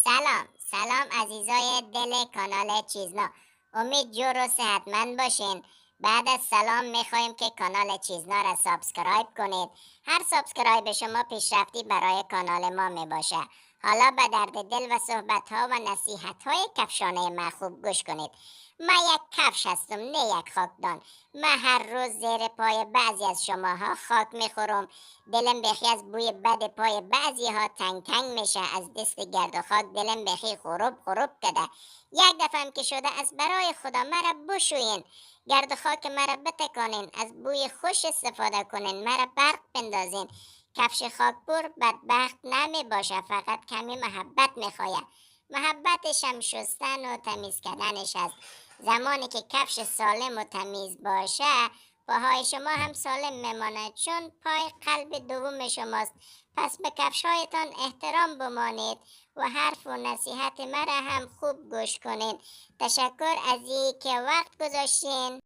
سلام عزیزای دل کانال چیزنا. امید جور و صحتمند باشین. بعد از سلام میخوایم که کانال چیزنا را سابسکرایب کنید. هر سابسکرایب شما پیشرفتی برای کانال ما میباشه. حالا به درد دل و صحبت ها و نصیحت های کفشانه من خوب گوش کنید. من یک کفش هستم، نه یک خاکدان. من هر روز زیر پای بعضی از شماها خاک میخورم. دلم بخی از بوی بد پای بعضی ها تنگ تنگ میشه. از دست گرد و خاک دلم بخی خروب خروب کده. یک دفعه که شده از برای خدا مرا بشوین، گرد و خاک مرا بتکانین، از بوی خوش استفاده کنین، مرا برق بندازین. کفش خاکپور بدبخت نمی باشه، فقط کمی محبت میخواه. محبتش هم شستن و تمیز کردنش است. زمانی که کفش سالم و تمیز باشه، پاهای شما هم سالم میماند، چون پای قلب دوم شماست. پس به کفشهایتان احترام بمانید و حرف و نصیحت مرا هم خوب گوش کنید. تشکر از این که وقت گذاشتین.